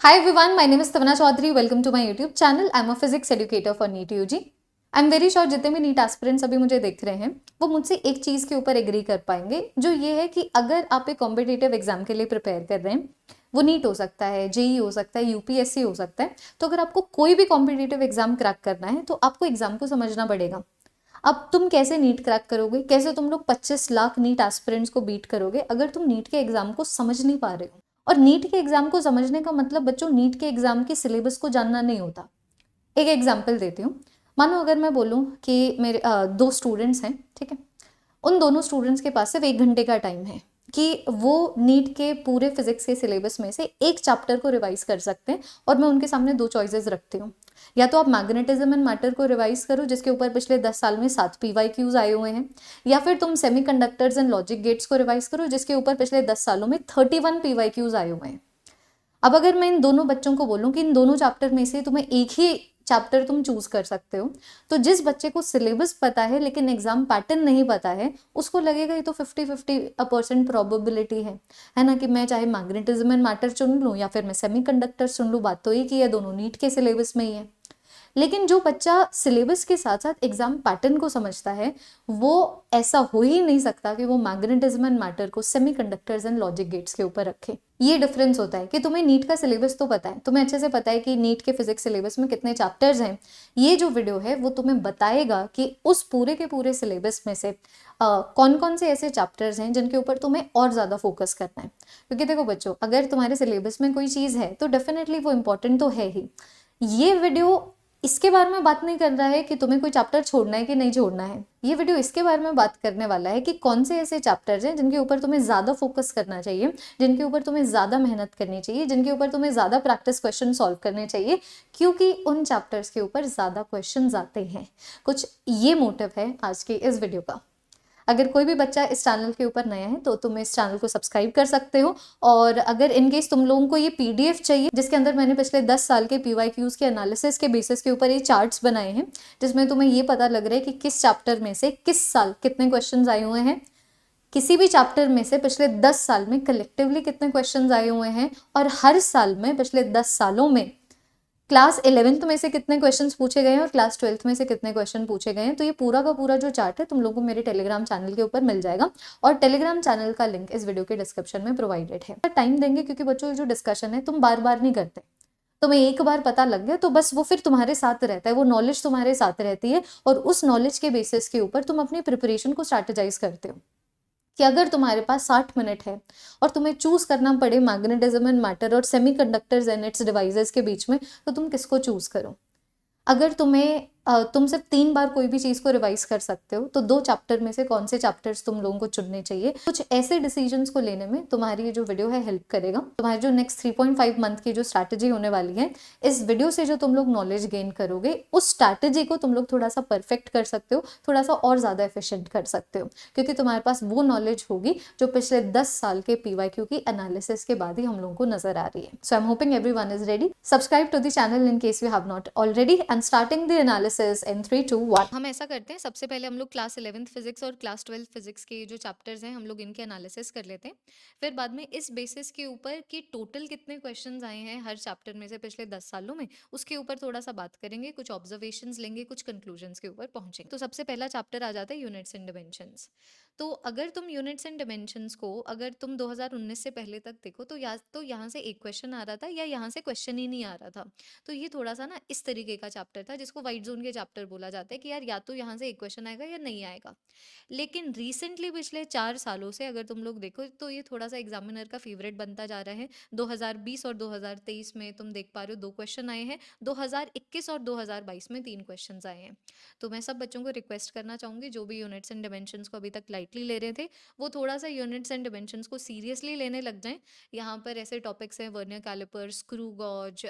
Hi everyone, my name is Tavana Chaudhary. Welcome to my YouTube channel. I'm a physics educator for NEET UG. I am very sure जितने भी NEET aspirants अभी मुझे देख रहे हैं वो मुझसे एक चीज़ के ऊपर एग्री कर पाएंगे, जो ये है कि अगर आप एक कॉम्पिटिटिव एग्जाम के लिए प्रिपेयर कर रहे हैं, वो नीट हो सकता है, जेई हो सकता है, यूपीएससी हो सकता है, तो अगर आपको कोई भी कॉम्पिटिटिव एग्जाम क्रैक करना है तो आपको एग्जाम को समझना पड़ेगा। अब तुम कैसे नीट क्रैक करोगे, कैसे तुम लोग 25 लाख नीट एस्पिरेंट्स को बीट करोगे अगर तुम नीट के एग्जाम को समझ नहीं पा रहे हो। और नीट के एग्जाम को समझने का मतलब बच्चों नीट के एग्जाम के सिलेबस को जानना नहीं होता। एक एग्जाम्पल देती हूँ। मानो अगर मैं बोलूँ कि मेरे दो स्टूडेंट्स हैं, ठीक है, उन दोनों स्टूडेंट्स के पास सिर्फ 1 घंटे का टाइम है कि वो नीट के पूरे फिजिक्स के सिलेबस में से एक चैप्टर को रिवाइज कर सकते हैं। और मैं उनके सामने दो चॉइसेस रखती हूँ, या तो आप मैग्नेटिज्म एंड मैटर को रिवाइज करो जिसके ऊपर पिछले 10 साल में 7 PYQs आए हुए हैं, या फिर तुम सेमीकंडक्टर्स एंड लॉजिक गेट्स को रिवाइज करो जिसके ऊपर पिछले 10 सालों में 31 PYQs आए हुए हैं। अब अगर मैं इन दोनों बच्चों को बोलूं कि इन दोनों चैप्टर में से तुम्हें एक ही चैप्टर तुम चूज कर सकते हो, तो जिस बच्चे को सिलेबस पता है लेकिन एग्जाम पैटर्न नहीं पता है, उसको लगेगा ये तो 50-50% प्रोबेबिलिटी है ना, कि मैं चाहे मैग्नेटिज्म एंड मैटर चुन लूँ या फिर मैं सेमीकंडक्टर चुन लूँ, बात तो एक ही है, दोनों नीट के सिलेबस में ही है। लेकिन जो बच्चा सिलेबस के साथ साथ एग्जाम पैटर्न को समझता है, वो ऐसा हो ही नहीं सकता कि वो मैग्नेटिज्म एंड मैटर को सेमीकंडक्टर्स एंड लॉजिक गेट्स के ऊपर रखे। ये डिफरेंस होता है कि तुम्हें नीट का सिलेबस तो पता है, तुम्हें अच्छे से पता है कि नीट के फिजिक्स सिलेबस में कितने चैप्टर्स हैं। ये जो वीडियो है वो तुम्हें बताएगा कि उस पूरे के पूरे सिलेबस में से कौन कौन से ऐसे चैप्टर्स हैं जिनके ऊपर तुम्हें और ज़्यादा फोकस करना है। क्योंकि देखो बच्चों, अगर तुम्हारे सिलेबस में कोई चीज़ है तो डेफिनेटली वो इंपॉर्टेंट तो है ही। ये वीडियो इसके बारे में बात नहीं कर रहा है कि तुम्हें कोई चैप्टर छोड़ना है कि नहीं छोड़ना है। ये वीडियो इसके बारे में बात करने वाला है कि कौन से ऐसे चैप्टर्स हैं जिनके ऊपर तुम्हें ज़्यादा फोकस करना चाहिए, जिनके ऊपर तुम्हें ज़्यादा मेहनत करनी चाहिए, जिनके ऊपर तुम्हें ज़्यादा प्रैक्टिस क्वेश्चन सॉल्व करने चाहिए, क्योंकि उन चैप्टर्स के ऊपर ज़्यादा क्वेश्चन आते हैं। कुछ ये मोटिव है आज के इस वीडियो का। अगर कोई भी बच्चा इस चैनल के ऊपर नया है तो तुम इस चैनल को सब्सक्राइब कर सकते हो। और अगर इनकेस तुम लोगों को ये पीडीएफ चाहिए जिसके अंदर मैंने पिछले 10 साल के पीवाईक्यूज के एनालिसिस के बेसिस के ऊपर ये चार्ट्स बनाए हैं, जिसमें तुम्हें ये पता लग रहा है कि किस चैप्टर में से किस साल कितने क्वेश्चन आए हुए हैं, किसी भी चैप्टर में से पिछले 10 साल में कलेक्टिवली कितने क्वेश्चन आए हुए हैं, और हर साल में पिछले 10 सालों में क्लास 11th में से कितने क्वेश्चंस पूछे गए हैं और क्लास 12th में से कितने क्वेश्चन पूछे गए हैं। तो ये पूरा का पूरा जो चार्ट है तुम लोगों को मेरे टेलीग्राम चैनल के ऊपर मिल जाएगा, और टेलीग्राम चैनल का लिंक इस वीडियो के डिस्क्रिप्शन में प्रोवाइडेड है। टाइम देंगे क्योंकि बच्चों जो डिस्कशन है तुम बार बार नहीं करते, तुम्हें एक बार पता लग गया तो बस वो फिर तुम्हारे साथ रहता है, वो नॉलेज तुम्हारे साथ रहती है, और उस नॉलेज के बेसिस के ऊपर तुम अपनी प्रिपरेशन को स्ट्रैटेजाइज करते हो कि अगर तुम्हारे पास 60 मिनट है और तुम्हें चूज करना पड़े मैग्नेटिज्म एंड मैटर और सेमीकंडक्टर्स एंड इट्स डिवाइसेस के बीच में, तो तुम किसको चूज करो। अगर तुम सिर्फ 3 बार कोई भी चीज को रिवाइज कर सकते हो तो 2 चैप्टर में से कौन से चैप्टर्स तुम लोगों को चुनने चाहिए। कुछ ऐसे डिसीजंस को लेने में तुम्हारी ये जो वीडियो है हेल्प करेगा। तुम्हारी जो नेक्स्ट 3.5 मंथ की जो स्ट्रैटेजी होने वाली है, इस वीडियो से जो तुम लोग नॉलेज गेन करोगे उस स्ट्रैटेजी को तुम लोग थोड़ा सा परफेक्ट कर सकते हो, थोड़ा सा और ज्यादा एफिशिएंट कर सकते हो, क्योंकि तुम्हारे पास वो नॉलेज होगी जो पिछले 10 साल के पीवाईक्यू की एनालिसिस के बाद ही हम लोगों को नजर आ रही है। So I am hoping everyone is ready. Subscribe to the channel in case you have not already, and starting the analysis in 3, 2, 1। हम ऐसा करते हैं, सबसे पहले हम लोग क्लास 11th फिजिक्स और क्लास 12th फिजिक्स के जो चैप्टर्स हैं हम लोग इनके एनालिसिस कर लेते हैं। फिर बाद में इस बेसिस के ऊपर कि टोटल कितने क्वेश्चंस आए हैं हर चैप्टर में से पिछले 10 सालों में, उसके ऊपर थोड़ा सा बात करेंगे, कुछ ऑब्जर्वेशंस लेंगे, कुछ कंक्लूजन्स के ऊपर पहुंचेंगे। तो सबसे पहला चैप्टर आ जाता है यूनिट्स एंड डिमेंशंस। तो अगर तुम यूनिट्स एंड डिमेंशंस को अगर तुम 2019 से पहले तक देखो तो या तो यहाँ से एक क्वेश्चन आ रहा था या यहाँ से क्वेश्चन ही नहीं आ रहा था। तो ये थोड़ा सा ना इस तरीके का चैप्टर था जिसको व्हाइट जोन के चैप्टर बोला जाता है कि यार या तो यहाँ से एक क्वेश्चन आएगा या नहीं आएगा। लेकिन रिसेंटली पिछले 4 सालों से अगर तुम लोग देखो तो ये थोड़ा सा एग्जामिनर का फेवरेट बनता जा रहा है। 2020 और 2023 में तुम देख पा रहे हो 2 क्वेश्चन आए हैं, 2021 और 2022 में 3 क्वेश्चन आए हैं। तो मैं सब बच्चों को रिक्वेस्ट करना चाहूंगी जो भी यूनिट्स एंड डिमेंशंस को अभी तक लाइटली ले रहे थे वो थोड़ा सा यूनिट्स एंड डिमेंशंस को सीरियसली लेने लग जाएं। यहाँ पर ऐसे टॉपिक्स हैं वर्नियर कैलिपर, स्क्रू गॉज,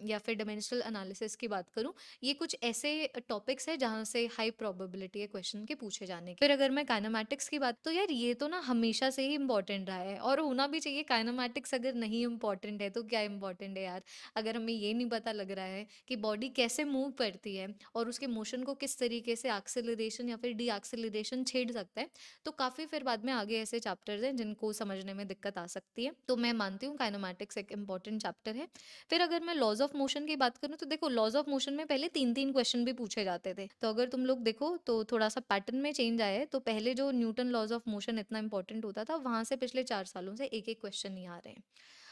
या फिर डिमेंशनल एनालिसिस की बात करूँ, ये कुछ ऐसे टॉपिक्स है जहाँ से हाई प्रोबेबिलिटी है क्वेश्चन के पूछे जाने की। फिर अगर मैं काइनेमैटिक्स की बात, तो यार ये तो ना हमेशा से ही इंपॉर्टेंट रहा है और होना भी चाहिए। काइनेमैटिक्स अगर नहीं इंपॉर्टेंट है तो क्या इंपॉर्टेंट है यार। अगर हमें ये नहीं पता लग रहा है कि बॉडी कैसे मूव करती है और उसके मोशन को किस तरीके से एक्सेलरेशन या फिर डी एक्सेलरेशन छेड़ सकता है, तो काफ़ी फिर बाद में आगे ऐसे चैप्टर्स हैं जिनको समझने में दिक्कत आ सकती है। तो मैं मानती हूँ काइनेमैटिक्स एक इम्पॉर्टेंट चैप्टर है। फिर अगर मैं लॉज़ ऑफ मोशन की बात करूँ तो देखो लॉज़ ऑफ मोशन में पहले 3-3 क्वेश्चन भी पूछे जाते थे। तो अगर तुम लोग देखो तो थोड़ा-सा पैटर्न में चेंज आया है। तो पहले जो न्यूटन लॉज़ ऑफ मोशन इतना इम्पोर्टेंट होता था, वहाँ से पिछले 4 सालों से एक-एक क्वेश्चन ही आ रहे हैं।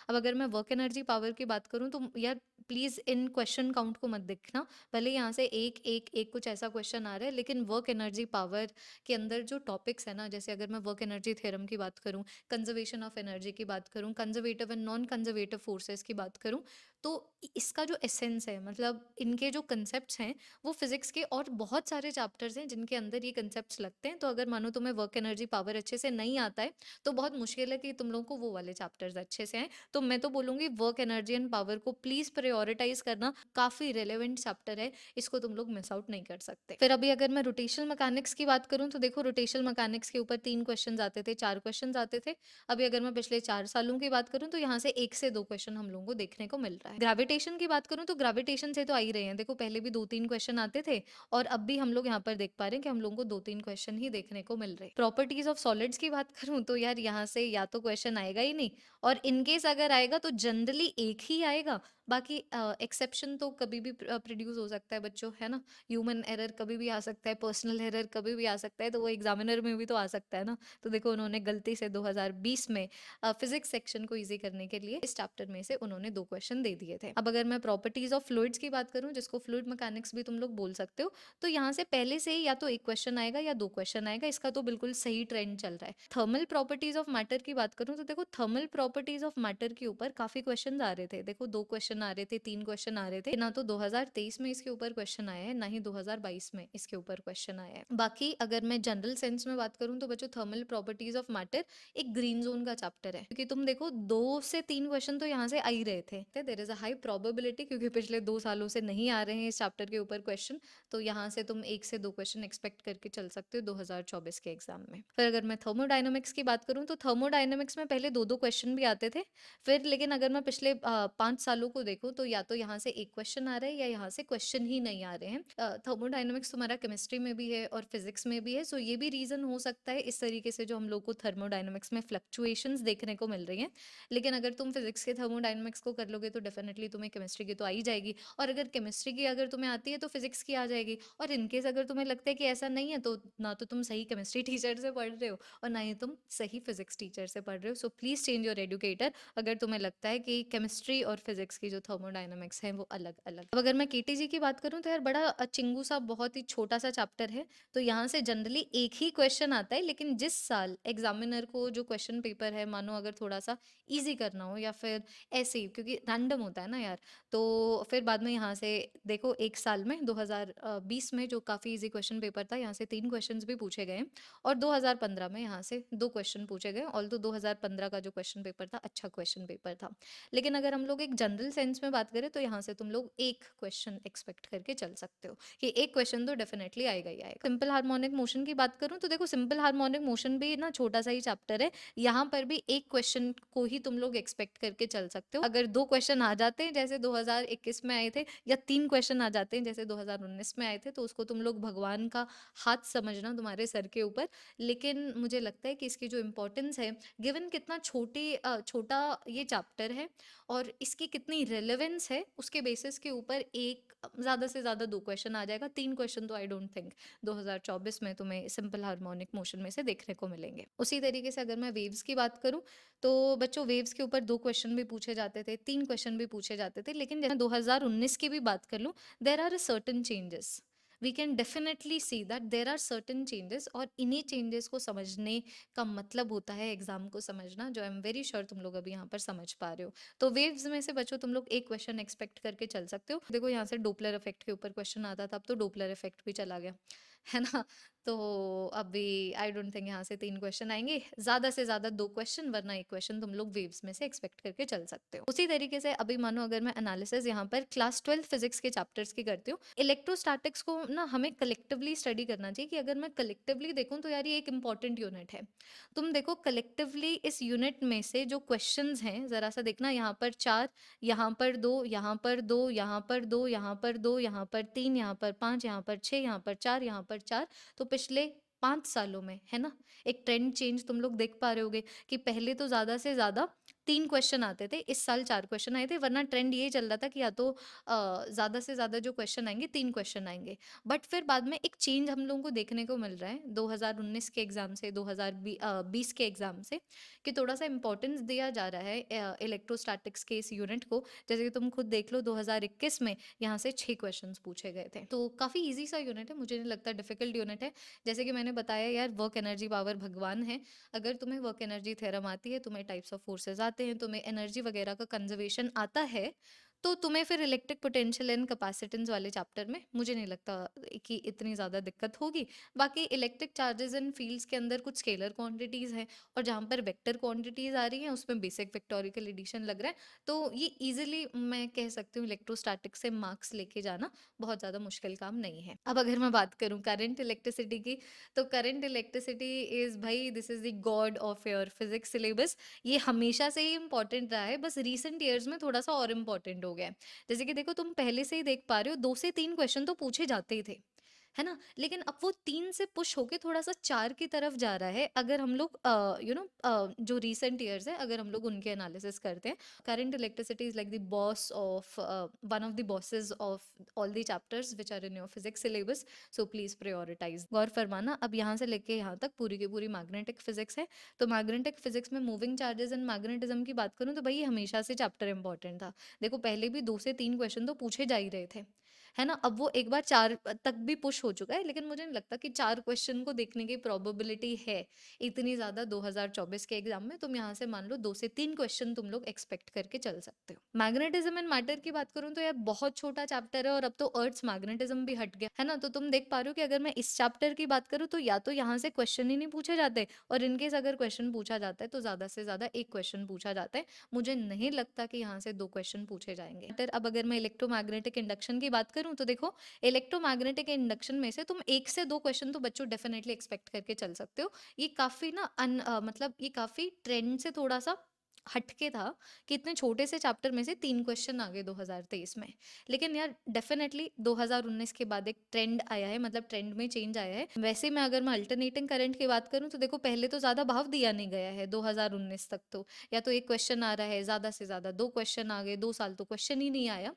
अब अगर मैं वर्क एनर्जी पावर की बात करूँ तो यार प्लीज़ इन क्वेश्चन काउंट को मत देखना। भले यहाँ से एक कुछ ऐसा क्वेश्चन आ रहा है, लेकिन वर्क एनर्जी पावर के अंदर जो टॉपिक्स है ना, जैसे अगर मैं वर्क एनर्जी थ्योरम की बात करूँ, कंजर्वेशन ऑफ एनर्जी की बात करूँ, conservative and non conservative forces की बात करूँ, तो इसका जो एसेंस है, मतलब इनके जो कंसेप्ट्स हैं, वो फिजिक्स के और बहुत सारे चैप्टर्स हैं जिनके अंदर ये कंसेप्ट्स लगते हैं। तो अगर मानो तुम्हें वर्क एनर्जी पावर अच्छे से नहीं आता है, तो बहुत मुश्किल है कि तुम लोगों को वो वाले चैप्टर्स अच्छे से आए। तो मैं तो बोलूँगी वर्क एनर्जी एंड पावर को प्लीज़ प्रायोरिटाइज़ करना, काफ़ी रिलेवेंट चैप्टर है, इसको तुम लोग मिस आउट नहीं कर सकते। फिर अभी अगर मैं रोटेशनल मैकेनिक्स की बात करूँ तो देखो रोटेशनल मैकेनिक्स के ऊपर 3 क्वेश्चंस आते थे, 4 क्वेश्चंस आते थे। अभी अगर मैं पिछले 4 सालों की बात करूँ तो यहाँ से 1 से 2 क्वेश्चन हम लोगों को देखने को मिल रहा है। ग्रेविटेशन की बात करूँ तो ग्रेविटेशन से तो आ ही रहे हैं। देखो पहले भी 2-3 क्वेश्चन आते थे और अब भी हम लोग यहाँ पर देख पा रहे हैं कि हम लोगों को 2-3 क्वेश्चन ही देखने को मिल रहे हैं। प्रॉपर्टीज़ ऑफ सॉलिड्स की बात करूँ तो यार यहाँ से या तो क्वेश्चन आएगा ही नहीं, और इन केस अगर आएगा तो जनरली एक ही आएगा। बाकी एक्सेप्शन तो कभी भी प्रोड्यूस हो सकता है बच्चों, है ना? ह्यूमन एरर कभी भी आ सकता है, पर्सनल एरर कभी भी आ सकता है, तो वो एग्जामिनर में भी तो आ सकता है ना। तो देखो उन्होंने गलती से 2020 में फिजिक्स सेक्शन को इजी करने के लिए इस चैप्टर में से उन्होंने 2 क्वेश्चन दे दिए थे। अब अगर मैं प्रॉपर्टीज ऑफ फ्लूइड्स की बात करूं, जिसको फ्लूइड मैकेनिक्स भी तुम लोग बोल सकते हो, तो यहाँ से पहले से ही या तो 1 क्वेश्चन आएगा या 2 क्वेश्चन आएगा। इसका तो बिल्कुल सही ट्रेंड चल रहा है। थर्मल प्रॉपर्टीज ऑफ मैटर की बात करूं तो देखो थर्मल प्रॉपर्टीज ऑफ मैटर के ऊपर काफी क्वेश्चन आ रहे थे। देखो 2 क्वेश्चन आ रहे थे, 3 क्वेश्चन आ रहे थे। ना तो 2023 में इसके ऊपर क्वेश्चन आया है, ना ही 2022 में इसके ऊपर क्वेश्चन आया है। बाकी अगर मैं जनरल सेंस में बात करूं तो बच्चों थर्मल प्रॉपर्टीज ऑफ मैटर एक ग्रीन जोन का चैप्टर है, क्योंकि तुम देखो 2 से 3 क्वेश्चन तो यहाँ से आ ही रहे थे। There is a high probability, क्योंकि पिछले 2 सालों से नहीं आ रहे हैं इस चैप्टर के ऊपर क्वेश्चन, तो यहाँ से तुम 1 से 2 क्वेश्चन एक्सपेक्ट करके चल सकते हो 2024 के एग्जाम में। फिर अगर मैं थर्मोडायनामिक्स की बात करूँ तो थर्मोडायनामिक्स में पहले 2-2 क्वेश्चन भी आते थे। फिर लेकिन अगर मैं पिछले 5 सालों को देखूँ तो या तो यहाँ से 1 क्वेश्चन आ रहा है या यहाँ से क्वेश्चन ही नहीं आ रहे हैं। थर्मोडायनामिक्स तुम्हारा केमिस्ट्री में भी है और फिजिक्स में भी है, सो ये भी रीजन हो सकता है इस तरीके से जो हम लोग को थर्मोडायनामिक्स में फ्लक्चुएशंस देखने को मिल रही हैं। लेकिन अगर तुम फिजिक्स के थर्मोडायनामिक्स को कर लोगे तो डेफिनेटली तुम्हें केमिस्ट्री की तो आ ही जाएगी, और अगर केमिस्ट्री की अगर तुम्हें आती है तो फिजिक्स की आ जाएगी। और इनकेस अगर तुम्हें लगता है कि ऐसा नहीं है, तो ना तो तुम सही केमिस्ट्री टीचर से पढ़ रहे हो और ना ही तुम सही फिजिक्स टीचर से पढ़ रहे हो। So please change your educator अगर तुम्हें लगता है कि केमिस्ट्री और फिजिक्स की जो थर्मोडायनामिक्स है वो अलग अलग। अब अगर मैं केटीजी की बात करूँ तो यार बड़ा चिंगू सा बहुत ही छोटा सा चैप्टर है। तो यहाँ से जनरली एक ही क्वेश्चन आता है, लेकिन जिस साल एग्जामिनर को जो क्वेश्चन पेपर है, मानो अगर थोड़ा सा ईजी करना हो या फिर ऐसे ही, क्योंकि रैंडम होता है ना यार, तो फिर बाद में यहाँ से देखो एक साल में 2020 में जो काफ़ी इजी क्वेश्चन पेपर था, यहाँ से 3 क्वेश्चंस भी पूछे गए, और 2015 में यहाँ से 2 क्वेश्चन पूछे गए। ऑल्दो 2015 का जो क्वेश्चन पेपर था अच्छा क्वेश्चन पेपर था, लेकिन अगर हम लोग एक जनरल सेंस में बात करें तो यहाँ से तुम लोग एक क्वेश्चन एक्सपेक्ट करके चल सकते हो कि एक क्वेश्चन तो डेफिनेटली आएगा ही आएगा। सिंपल हार्मोनिक मोशन की बात करूँ तो देखो सिंपल हार्मोनिक मोशन भी ना छोटा सा ही चैप्टर है, यहाँ पर भी एक क्वेश्चन को ही तुम लोग एक्सपेक्ट करके चल सकते हो। अगर 2 क्वेश्चन आ जाते हैं जैसे 2021 में आए थे, या 3 क्वेश्चन आ जाते हैं जैसे 2019 में आए थे, तो उसको तुम लोग भगवान का हाथ समझना तुम्हारे सर के ऊपर। लेकिन मुझे लगता है कि इसकी जो इम्पोर्टेंस है, गिवन कितना छोटा ये चैप्टर है और इसकी कितनी रेलेवेंस है, उसके बेसिस के ऊपर एक ज़्यादा से ज़्यादा 2 क्वेश्चन आ जाएगा। 3 क्वेश्चन तो आई डोंट थिंक 2024 में तुम्हें सिंपल हार्मोनिक मोशन में से देखने को मिलेंगे। उसी तरीके से अगर मैं वेव्स की बात करूं तो बच्चों वेव्स के ऊपर 2 क्वेश्चन भी पूछे जाते थे, 3 क्वेश्चन भी पूछे जाते थे, लेकिन जैसे 2019 की भी बात कर लूं, there are certain changes, we can definitely see that there are certain changes, और इन्हीं चेंजेस को समझने का मतलब होता है एग्जाम को समझना, जो आई एम वेरी श्योर तुम लोग अभी यहाँ पर समझ पा रहे हो। तो वेव्स में से बच्चों तुम लोग एक क्वेश्चन एक्सपेक्ट करके चल सकते हो। देखो यहाँ से डोपलर इफेक्ट के ऊपर क्वेश्चन आता था, अब तो डोपलर इफेक्ट भी चला गया है ना। तो अभी आई डोंट थिंक यहाँ से 3 क्वेश्चन आएंगे, ज्यादा से ज्यादा 2 क्वेश्चन, वरना एक क्वेश्चन तुम लोग वेव्स में से एक्सपेक्ट करके चल सकते हो। उसी तरीके से अभी मानो अगर मैं एनालिसिस यहाँ पर क्लास 12 फिजिक्स के चैप्टर्स की करती हूँ, इलेक्ट्रोस्टैटिक्स को ना हमें कलेक्टिवली स्टडी करना चाहिए। कि अगर मैं कलेक्टिवली देखूँ तो यार ये एक इंपॉर्टेंट यूनिट है। तुम देखो कलेक्टिवली इस यूनिट में से जो क्वेश्चंस हैं जरा सा देखना, यहाँ पर 4, यहाँ पर 2, यहाँ पर 2, यहाँ पर 2, यहाँ पर 2, यहाँ पर 3, यहाँ पर 5, यहाँ पर 6, यहाँ पर 4, यहाँ पर 4, तो पिछले 5 सालों में, है ना? एक ट्रेंड चेंज तुम लोग देख पा रहे होगे कि पहले तो ज़्यादा से ज़्यादा 3 क्वेश्चन आते थे, इस साल 4 क्वेश्चन आए थे, वरना ट्रेंड ये चल रहा था कि या तो ज़्यादा से ज़्यादा जो क्वेश्चन आएँगे 3 क्वेश्चन आएँगे। बट फिर बाद में एक चेंज हम लोगों को देखने को मिल रहा है 2019 के एग्ज़ाम से 2020 के एग्ज़ाम से, कि थोड़ा-सा इम्पोर्टेंस दिया जा रहा है इलेक्ट्रोस्टैटिक्स के इस यूनिट को। जैसे कि तुम खुद देख लो 2021 में यहाँ से 6 क्वेश्चंस पूछे गए थे। तो काफ़ी ईज़ी सा यूनिट है, मुझे नहीं लगता डिफ़िकल्ट यूनिट है। जैसे कि मैंने बताया यार, वर्क एनर्जी पावर भगवान है। अगर तुम्हें वर्क एनर्जी थ्योरम आती है, तुम्हें टाइप्स ऑफ फोर्सेस आते हैं, तुम्हें एनर्जी वगैरह का कंजर्वेशन आता है, तो तुम्हें फिर इलेक्ट्रिक पोटेंशियल एंड कैपेसिटेंस वाले चैप्टर में मुझे नहीं लगता कि इतनी ज़्यादा दिक्कत होगी। बाकी इलेक्ट्रिक चार्जेस एंड फील्ड्स के अंदर कुछ स्केलर क्वांटिटीज़ हैं, और जहाँ पर वेक्टर क्वांटिटीज़ आ रही हैं उसमें बेसिक वेक्टोरिकल एडिशन लग रहा है। तो ये ईजिली मैं कह सकती हूँ इलेक्ट्रोस्टैटिक से मार्क्स लेके जाना बहुत ज़्यादा मुश्किल काम नहीं है। अब अगर मैं बात करूँ करंट इलेक्ट्रिसिटी की, तो करंट इलेक्ट्रिसिटी इज़, भाई this is the God of your physics syllabus. ये हमेशा से ही इंपॉर्टेंट रहा है, बस रीसेंट ईयर्स में थोड़ा सा और इम्पॉर्टेंट हो गया है। जैसे कि देखो, तुम पहले से ही देख पा रहे हो 2 से 3 क्वेश्चन तो पूछे जाते ही थे, है ना? लेकिन अब वो 3 से पुश होके थोड़ा-सा 4 की तरफ जा रहा है। अगर हम लोग जो रीसेंट ईयर्स है, अगर हम लोग उनके एनालिसिस करते हैं, current electricity is like the boss of one of the bosses of all the chapters which are in your physics syllabus. So please prioritise. गौर फरमाना, अब यहाँ से लेके यहाँ तक पूरी की पूरी मैग्नेटिक फिजिक्स है। तो मैग्नेटिक फिजिक्स में मूविंग चार्जेस एंड मैग्नेटिज्म की बात करूँ तो भाई ये हमेशा से चैप्टर इंपॉर्टेंट था। देखो, पहले भी 2 से 3 क्वेश्चन तो पूछे जा ही रहे थे, है ना? अब वो एक बार 4 तक भी पुश हो चुका है, लेकिन मुझे नहीं लगता कि 4 क्वेश्चन को देखने की प्रोबेबिलिटी है इतनी ज़्यादा 2024 के एग्जाम में। तुम यहाँ से मान लो 2 से 3 क्वेश्चन तुम लोग एक्सपेक्ट करके चल सकते हो। मैग्नेटिज्म एंड मैटर की बात करूँ तो यार बहुत छोटा चैप्टर है, और अब तो अर्थ्स मैग्नेटिज्म भी हट गया, है ना? तो तुम देख पा रहे हो कि अगर मैं इस चैप्टर की बात करूँ तो या तो यहाँ से क्वेश्चन ही नहीं पूछे जाते, और इनकेस अगर क्वेश्चन पूछा जाता है तो ज़्यादा से ज़्यादा एक क्वेश्चन पूछा जाता है। मुझे नहीं लगता कि यहाँ से 2 क्वेश्चन पूछे जाएंगे। फिर अब अगर मैं इलेक्ट्रोमैग्नेटिक इंडक्शन की बात करूँ तो देखो, इलेक्ट्रोमैग्नेटिक इंडक्शन में से तुम 1 से 2 क्वेश्चन तो बच्चों डेफिनेटली एक्सपेक्ट करके चल सकते हो। ये काफ़ी ना मतलब ये काफ़ी ट्रेंड से थोड़ा-सा हटके था कि इतने छोटे से चैप्टर में से 3 क्वेश्चन आ गए 2023 में। लेकिन यार डेफिनेटली 2019 के बाद एक ट्रेंड आया है, मतलब ट्रेंड में चेंज आया है। वैसे मैं अगर मैं अल्टरनेटिंग करंट की बात करूँ तो देखो, पहले तो ज़्यादा भाव दिया नहीं गया है 2019 तक तो। या तो 1 क्वेश्चन आ रहा है, ज़्यादा से ज़्यादा 2 क्वेश्चन आ गए, 2 साल तो क्वेश्चन ही नहीं आया।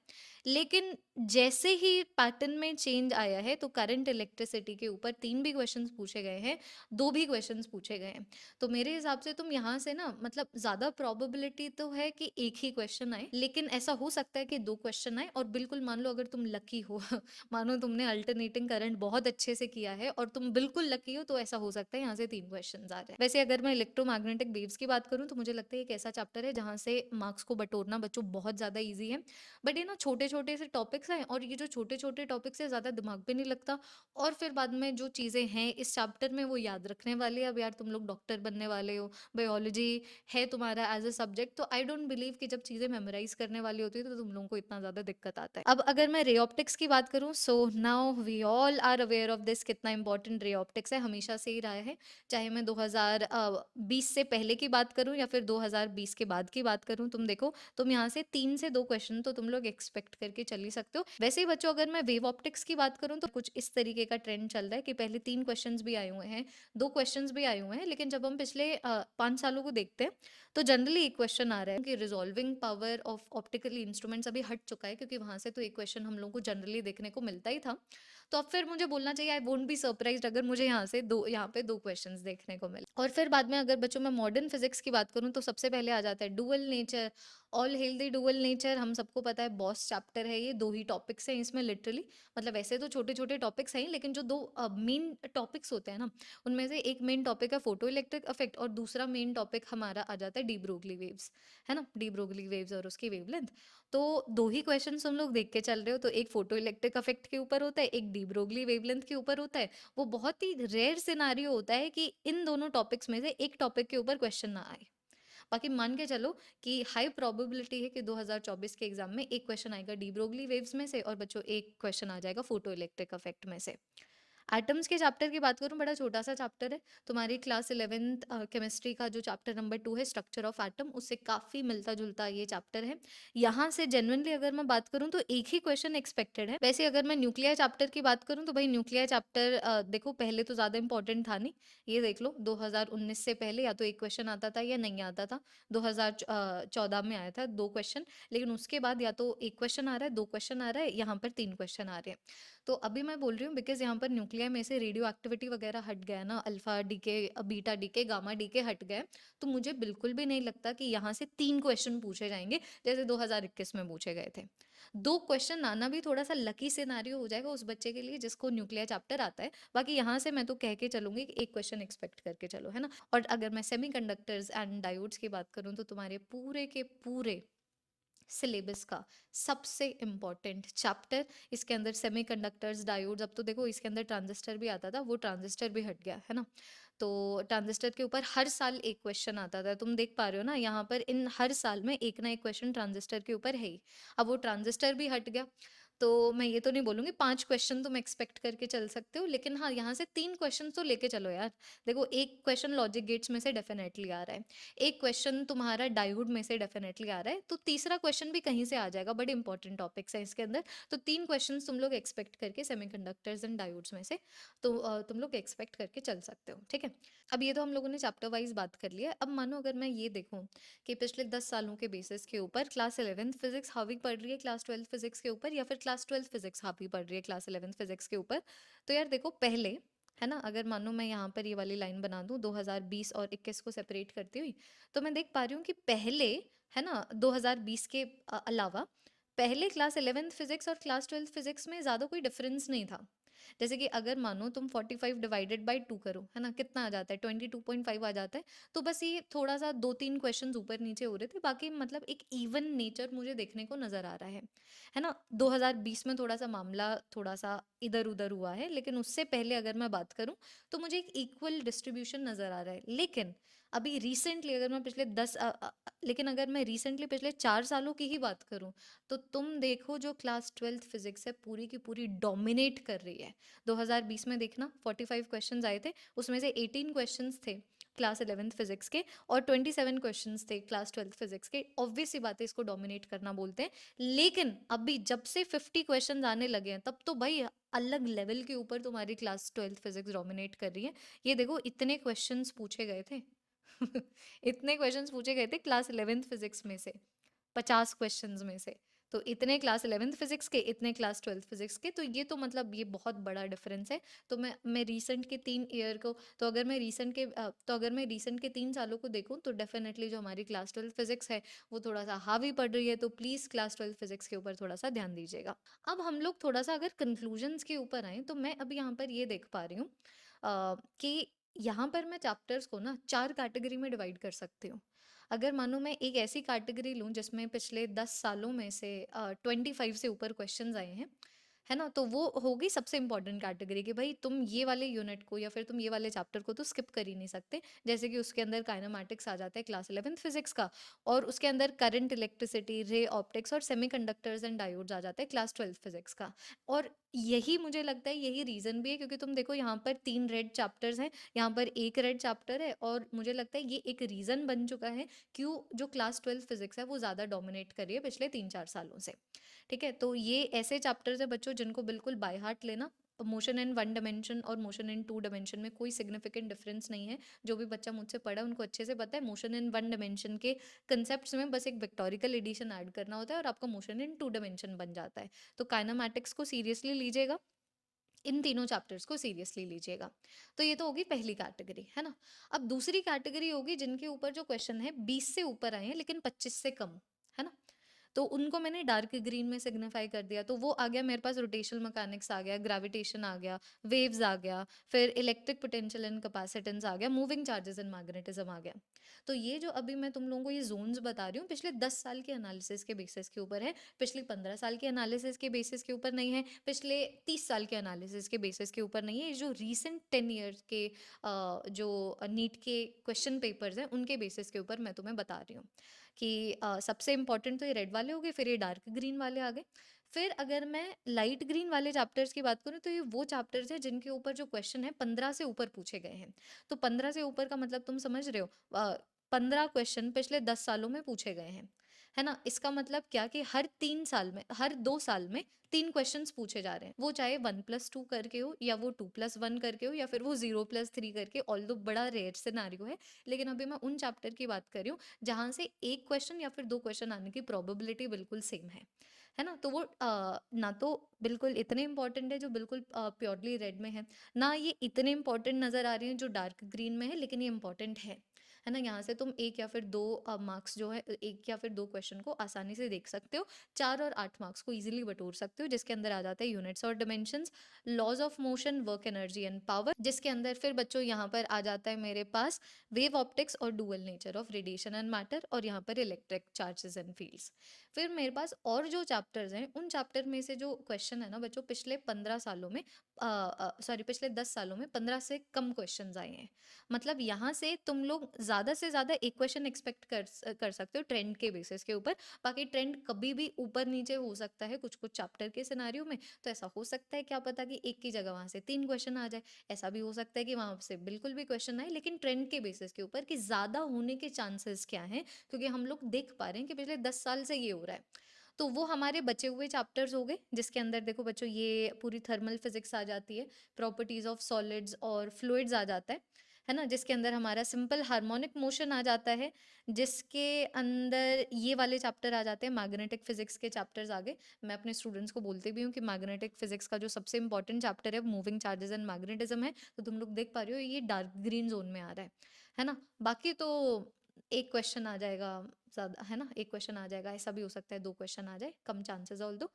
लेकिन जैसे ही पैटर्न में चेंज आया है तो करंट इलेक्ट्रिसिटी के ऊपर 3 भी क्वेश्चंस पूछे गए हैं, 2 भी क्वेश्चंस पूछे गए हैं। तो मेरे हिसाब से तुम यहाँ से ना, मतलब ज़्यादा प्रोबेबिलिटी तो है कि एक ही क्वेश्चन आए, लेकिन ऐसा हो सकता है कि 2 क्वेश्चन आए। और बिल्कुल मान लो अगर तुम लकी हो मानो तुमने अल्टरनेटिंग करंट बहुत अच्छे से किया है और तुम बिल्कुल लकी हो, तो ऐसा हो सकता है यहाँ से 3 क्वेश्चंस आ जाए। वैसे अगर मैं इलेक्ट्रोमैग्नेटिक वेव्स की बात करूँ तो मुझे लगता है एक ऐसा चैप्टर है जहाँ से मार्क्स को बटोरना बच्चों बहुत ज़्यादा ईजी है। बट ये ना छोटे-छोटे से टॉपिक्स हैं, और ये जो छोटे-छोटे टॉपिक्स है ज़्यादा दिमाग पे नहीं लगता, और फिर बाद में जो चीज़ें हैं इस चैप्टर में वो याद रखने वाली है। अब यार तुम लोग डॉक्टर बनने वाले हो, बायोलॉजी है तुम्हारा एज अ सब्जेक्ट, तो आई डोंट बिलीव कि जब चीज़ें मेमोराइज करने वाली होती है तो तुम लोगों को इतना ज़्यादा दिक्कत आता है। अब अगर मैं रे ऑप्टिक्स की बात करूँ, so now we all are aware of this, कितना इंपॉर्टेंट रे ऑप्टिक्स है, हमेशा से ही रहा है। चाहे मैं 2020 से पहले की बात करूँ या फिर 2020 के बाद की बात करूँ, तुम देखो, तुम यहाँ से 3 से 2 क्वेश्चन तो तुम लोग एक्सपेक्ट करके चल ही सकते हो। वैसे ही बच्चों, अगर मैं वेव ऑप्टिक्स की बात करूँ तो कुछ इस तरीके का ट्रेंड चल रहा है कि पहले 3 क्वेश्चंस भी आए हुए हैं, 2 क्वेश्चंस भी आए हुए हैं, लेकिन जब हम पिछले 5 सालों को देखते हैं तो जनरली एक क्वेश्चन आ रहा है कि resolving power of optical instruments अभी हट चुका है, क्योंकि वहां से तो एक क्वेश्चन हम लोगों को जनरली देखने को मिलता ही था। तो अब फिर मुझे बोलना चाहिए आई वोंट बी सरप्राइज्ड अगर मुझे यहाँ पे दो क्वेश्चंस देखने को मिले। और फिर बाद में अगर बच्चों मैं मॉडर्न फिजिक्स की बात करूँ तो सबसे पहले आ जाता है dual nature. All hello the dual nature, हम सबको पता है बॉस चैप्टर है ये, 2 ही टॉपिक्स हैं इसमें लिटरली। मतलब वैसे तो छोटे छोटे टॉपिक्स हैं ही, लेकिन जो 2 मेन टॉपिक्स होते हैं ना, उनमें से एक मेन टॉपिक है फोटो इलेक्ट्रिक इफेक्ट, और दूसरा मेन टॉपिक हमारा आ जाता है डी ब्रोगली वेव्स, है ना, डी ब्रोगली वेव्स और उसकी वेवलेंथ। तो 2 ही क्वेश्चन हम लोग देख के चल रहे हो, तो एक फोटो इलेक्ट्रिक इफेक्ट के ऊपर होता है, एक डी ब्रोगली वेवलेंथ के ऊपर होता है। वो बहुत ही रेयर सिनारियो होता है कि इन दोनों टॉपिक्स में से एक टॉपिक के ऊपर क्वेश्चन ना आए। बाकी मान के चलो कि हाई प्रोबेबिलिटी है कि 2024 के एग्जाम में एक क्वेश्चन आएगा डी ब्रोगली वेव्स में से, और बच्चों एक क्वेश्चन आ जाएगा फोटो इलेक्ट्रिक इफेक्ट में से। एटम्स के चैप्टर की बात करूँ, बड़ा छोटा सा चैप्टर है, तुम्हारी क्लास 11th केमिस्ट्री का जो चैप्टर नंबर 2 है स्ट्रक्चर ऑफ एटम, उससे काफ़ी मिलता जुलता ये चैप्टर है। यहाँ से जेन्युइनली अगर मैं बात करूँ तो एक ही क्वेश्चन एक्सपेक्टेड है। वैसे अगर मैं न्यूक्लियर चैप्टर की बात करूँ तो भाई न्यूक्लियर चैप्टर देखो पहले तो ज़्यादा इंपॉर्टेंट था नहीं, ये देख लो 2019 से पहले या तो एक क्वेश्चन आता था या नहीं आता था। 2014 में आया था 2 क्वेश्चन, लेकिन उसके बाद या तो 1 क्वेश्चन आ रहा है, 2 क्वेश्चन आ रहा है, यहाँ पर 3 क्वेश्चन आ रहे हैं। तो अभी मैं बोल रही हूँ बिकॉज़ यहाँ पर न्यूक्लियर में से रेडियो एक्टिविटी वगैरह हट गया ना, alpha decay, beta decay, gamma decay हट गए, तो मुझे बिल्कुल भी नहीं लगता कि यहाँ से 3 क्वेश्चन पूछे जाएंगे जैसे 2021 में पूछे गए थे। 2 क्वेश्चन आना भी थोड़ा सा लकी सिनारियो हो जाएगा उस बच्चे के लिए जिसको न्यूक्लियर चैप्टर आता है। बाकी यहाँ से मैं तो कह के चलूंगी कि 1 क्वेश्चन एक्सपेक्ट करके चलो, है ना। और अगर मैं सेमीकंडक्टर्स एंड डायोड्स की बात करूँ तो तुम्हारे पूरे के पूरे सिलेबस का सबसे इम्पॉर्टेंट चैप्टर, इसके अंदर सेमीकंडक्टर्स, डायोड्स, अब तो देखो इसके अंदर ट्रांजिस्टर भी आता था, वो ट्रांजिस्टर भी हट गया है ना। तो ट्रांजिस्टर के ऊपर हर साल एक क्वेश्चन आता था, तुम देख पा रहे हो ना यहाँ पर, इन हर साल में एक ना एक क्वेश्चन ट्रांजिस्टर के ऊपर है ही। अब वो ट्रांजिस्टर भी हट गया, तो मैं ये तो नहीं बोलूँगी 5 क्वेश्चन तुम एक्सपेक्ट करके चल सकते हो, लेकिन हाँ यहाँ से 3 क्वेश्चन तो लेके चलो यार। देखो एक क्वेश्चन लॉजिक गेट्स में से डेफिनेटली आ रहा है, एक क्वेश्चन तुम्हारा डायोड में से डेफिनेटली आ रहा है, तो तीसरा क्वेश्चन भी कहीं से आ जाएगा, बड़े इंपॉर्टेंट टॉपिक्स हैं इसके अंदर। तो 3 क्वेश्चन तुम लोग एक्सपेक्ट करके सेमीकंडक्टर्स एंड डायोड्स में से तो तुम लोग एक्सपेक्ट करके चल सकते हो, ठीक है। अब ये तो हम लोगों ने चैप्टर वाइज बात कर लिया है। अब मानो अगर मैं ये देखूं कि पिछले 10 सालों के बेसिस के ऊपर क्लास 11th फिजिक्स हावी पढ़ रही है क्लास 12th फिजिक्स के ऊपर, या फिर क्लास 12th फिजिक्स हावी पढ़ रही है क्लास 11th फिजिक्स के ऊपर, तो यार देखो पहले, है ना, अगर मानो मैं यहाँ पर ये वाली लाइन बना दूँ 2020 और 21 को सेपरेट करती हुई, तो मैं देख पा रही हूँ कि पहले, है ना, 2020 के अलावा पहले क्लास 11th फिजिक्स और क्लास 12th फिजिक्स में ज़्यादा कोई डिफरेंस नहीं था। जैसे कि अगर मानो तुम 45 डिवाइडेड बाई 2 करो, है ना, कितना आ जाता है, 22.5 आ जाता है। तो बस ये थोड़ा सा 2-3 क्वेश्चन ऊपर नीचे हो रहे थे, बाकी मतलब एक इवन नेचर मुझे देखने को नजर आ रहा है ना। 2020 में थोड़ा सा मामला थोड़ा सा इधर उधर हुआ है, लेकिन उससे पहले अगर मैं बात करूं तो मुझे एक इक्वल डिस्ट्रीब्यूशन नजर आ रहा है। लेकिन अभी रिसेंटली अगर मैं लेकिन अगर मैं रिसेंटली पिछले 4 सालों की ही बात करूं, तो तुम देखो जो क्लास 12th फिजिक्स है पूरी की पूरी डोमिनेट कर रही है। 2020 में देखना 45 क्वेश्चंस आए थे, उसमें से 18 क्वेश्चंस थे क्लास 11th फिजिक्स के और 27 क्वेश्चंस थे क्लास 12th फिजिक्स के। ऑब्वियस सी बात है, इसको डोमिनेट करना बोलते हैं। लेकिन अभी जब से 50 क्वेश्चंस आने लगे हैं, तब तो भाई अलग लेवल के ऊपर तुम्हारी क्लास 12th फिजिक्स डोमिनेट कर रही है। ये देखो इतने क्वेश्चंस पूछे गए थे इतने क्वेश्चंस पूछे गए थे क्लास 11th फिजिक्स में से, 50 क्वेश्चंस में से। तो इतने क्लास 11th फिजिक्स के, इतने क्लास 12th फिजिक्स के, तो ये तो मतलब ये बहुत बड़ा डिफरेंस है। तो मैं रीसेंट के 3 ईयर को, तो अगर मैं रीसेंट के 3 सालों को देखूं तो डेफिनेटली जो हमारी क्लास 12th फिजिक्स है वो थोड़ा सा हावी पड़ रही है। तो प्लीज़ क्लास 12th फिजिक्स के ऊपर थोड़ा सा ध्यान दीजिएगा। अब हम लोग थोड़ा सा अगर कंक्लूजन्स के ऊपर आए, तो मैं अभी यहाँ पर ये देख पा रही हूँ कि यहाँ पर मैं चैप्टर्स को ना 4 कैटेगरी में डिवाइड कर सकती हूँ। अगर मानो मैं एक ऐसी कैटेगरी लूँ जिसमें पिछले 10 सालों में से 25 से ऊपर क्वेश्चंस आए हैं, है ना, तो वो होगी सबसे इंपॉर्टेंट कैटेगरी कि भाई तुम ये वाले यूनिट को या फिर तुम ये वाले चैप्टर को तो स्किप कर ही नहीं सकते। जैसे कि उसके अंदर काइनेमैटिक्स आ जाता है क्लास 11th फिजिक्स का, और उसके अंदर करंट, इलेक्ट्रिसिटी, रे ऑप्टिक्स और सेमीकंडक्टर्स एंड डायोड्स आ जाता है क्लास 12th फिजिक्स का। और यही मुझे लगता है यही रीज़न भी है, क्योंकि तुम देखो यहाँ पर 3 रेड चैप्टर्स हैं, यहाँ पर एक रेड चैप्टर है, और मुझे लगता है ये एक रीज़न बन चुका है क्यों जो क्लास 12th फिजिक्स है वो ज़्यादा डोमिनेट कर रही है पिछले 3-4 सालों से। ठीक है, तो ये ऐसे चैप्टर्स है बच्चों जिनको बिल्कुल बाय हार्ट लेना। मोशन इन 1 डायमेंशन और मोशन इन 2 डायमेंशन में कोई सिग्निफिकेंट डिफरेंस नहीं है। जो भी बच्चा मुझसे पढ़ा है उनको अच्छे से पता है, मोशन इन 1 डायमेंशन के कंसेप्ट्स में बस एक वेक्टोरिकल एडिशन ऐड करना होता है और आपका मोशन इन 2 डायमेंशन बन जाता है। तो काइनेमैटिक्स को सीरियसली लीजिएगा, इन तीनों चैप्टर्स को सीरियसली लीजिएगा। तो ये तो होगी पहली कैटेगरी, है ना। अब दूसरी कैटेगरी होगी जिनके ऊपर जो क्वेश्चन है 20 से ऊपर आए हैं लेकिन 25 से कम, है ना। तो उनको मैंने डार्क ग्रीन में सिग्निफाई कर दिया। तो वो आ गया मेरे पास, रोटेशनल मैकेनिक्स आ गया, ग्रेविटेशन आ गया, वेव्स आ गया, फिर इलेक्ट्रिक पोटेंशियल एंड कैपेसिटेंस आ गया, मूविंग चार्जेस एंड मैग्नेटिज्म आ गया। तो ये जो अभी मैं तुम लोगों को ये जोन्स बता रही हूँ पिछले 10 साल के एनालिसिस के बेसिस के ऊपर है, पिछले 15 साल के एनालिसिस के बेसिस के ऊपर नहीं है, पिछले 30 साल के एनालिसिस के बेसिस के ऊपर नहीं है। ये जो रीसेंट 10 ईयर्स के जो नीट के क्वेश्चन पेपर्स हैं उनके बेसिस के ऊपर मैं तुम्हें बता रही हूँ कि सबसे इंपॉर्टेंट तो ये रेड वाले हो गए, फिर ये डार्क ग्रीन वाले आ गए, फिर अगर मैं लाइट ग्रीन वाले चैप्टर्स की बात करूँ तो ये वो चैप्टर्स हैं जिनके ऊपर जो क्वेश्चन है 15 से ऊपर पूछे गए हैं। तो 15 से ऊपर का मतलब तुम समझ रहे हो, 15 क्वेश्चन पिछले 10 सालों में पूछे गए हैं, है ना। इसका मतलब क्या कि हर 3 साल में, हर 2 साल में 3 क्वेश्चंस पूछे जा रहे हैं, वो चाहे 1+2 करके हो या वो 2+1 करके हो या फिर वो 0+3 करके, ऑल्दो बड़ा रेयर सिनेरियो है। लेकिन अभी मैं उन चैप्टर की बात कर रही हूँ जहाँ से एक क्वेश्चन या फिर 2 क्वेश्चन आने की प्रोबेबिलिटी बिल्कुल सेम है ना। तो वो ना तो बिल्कुल इतने इंपॉर्टेंट है जो बिल्कुल प्योरली रेड में ना ये इतने इंपॉर्टेंट नज़र आ रहे हैं जो डार्क ग्रीन में है, लेकिन ये इंपॉर्टेंट है ना। यहाँ से तुम 1 या फिर 2 मार्क्स जो है, 1 या फिर 2 क्वेश्चन को आसानी से देख सकते हो, 4 और 8 मार्क्स को इजीली बटोर सकते हो, जिसके अंदर आ जाता है यूनिट्स और dimensions, laws of motion, work energy and power, जिसके अंदर फिर बच्चों यहाँ पर आ जाता है मेरे पास वेव ऑप्टिक्स और dual nature of radiation and matter, और यहाँ पर इलेक्ट्रिक चार्जेस एंड फील्ड्स। फिर मेरे पास और जो चैप्टर्स हैं, उन चैप्टर में से जो क्वेश्चन है ना बच्चों, पिछले 15 सालों में, सॉरी पिछले 10 सालों में 15 से कम क्वेश्चंस आए हैं। मतलब यहाँ से तुम लोग ज़्यादा से ज़्यादा एक क्वेश्चन एक्सपेक्ट कर सकते हो ट्रेंड के बेसिस के ऊपर। बाकी ट्रेंड कभी भी ऊपर नीचे हो सकता है कुछ कुछ चैप्टर के सिनारियो में। तो ऐसा हो सकता है, क्या पता कि एक की जगह वहाँ से 3 क्वेश्चन आ जाए, ऐसा भी हो सकता है कि वहाँ से बिल्कुल भी क्वेश्चन आए, लेकिन ट्रेंड के बेसिस के ऊपर कि ज़्यादा होने के चांसेस क्या हैं, क्योंकि हम लोग देख पा रहे हैं कि पिछले 10 साल से ये हो रहा है। तो वो हमारे बचे हुए चैप्टर्स हो गए, जिसके अंदर देखो बच्चों ये पूरी थर्मल फिजिक्स आ जाती है, प्रॉपर्टीज ऑफ सॉलिड्स और फ्लूइड्स आ जाता है ना, जिसके अंदर हमारा सिंपल हार्मोनिक मोशन आ जाता है, जिसके अंदर ये वाले चैप्टर आ जाते हैं, मैग्नेटिक फिजिक्स के चैप्टर्स आगे। मैं अपने स्टूडेंट्स को बोलती भी हूँ कि मैग्नेटिक फिजिक्स का जो सबसे इंपॉर्टेंट चैप्टर है मूविंग चार्जेस एंड मैग्नेटिज्म है। तो तुम लोग देख पा रहे हो ये डार्क ग्रीन जोन में आ रहा है ना। बाकी तो एक क्वेश्चन आ जाएगा ज़्यादा, है ना, एक क्वेश्चन आ जाएगा, ऐसा भी हो सकता है 2 क्वेश्चन आ जाए, कम चांसेस ऑल दो।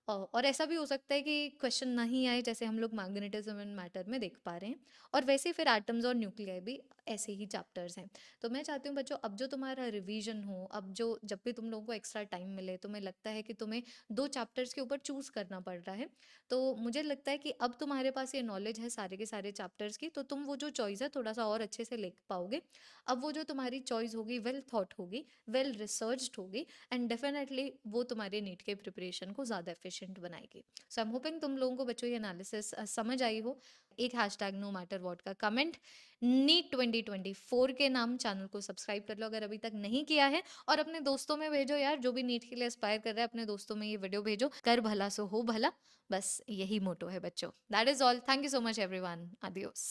और ऐसा भी हो सकता है कि क्वेश्चन नहीं आए, जैसे हम लोग मैग्नेटिज्म एंड मैटर में देख पा रहे हैं। और वैसे फिर एटम्स और न्यूक्लियाई भी ऐसे ही चैप्टर्स हैं। तो मैं चाहती हूँ बच्चों, अब जो तुम्हारा रिवीजन हो, अब जो जब भी तुम लोगों को एक्स्ट्रा टाइम मिले, तुम्हें लगता है कि तुम्हें 2 चैप्टर्स के ऊपर चूज़ करना पड़ रहा है, तो मुझे लगता है कि अब तुम्हारे पास ये नॉलेज है सारे के सारे चैप्टर्स की, तो तुम वो जो चॉइस है थोड़ा सा और अच्छे से ले पाओगे। अब वो जो तुम्हारी चॉइस होगी वेल थॉट होगी, वेल रिसर्च्ड होगी, एंड डेफिनेटली वो तुम्हारे नीट के प्रिपरेशन को ज़्यादा एफिशिएंट बनाएगी। सो आई एम होपिंग तुम लोगों को बच्चों ये एनालिसिस समझ आई हो। एक हैशटैग नो मैटर वॉट का कमेंट, नीट 2024 के नाम चैनल को सब्सक्राइब कर लो अगर अभी तक नहीं किया है, और अपने दोस्तों में भेजो यार, जो भी नीट के लिए एस्पायर कर रहा है अपने दोस्तों में ये वीडियो भेजो। कर भला सो हो भला, बस यही मोटो है बच्चों। That is all, thank you so much everyone, adios.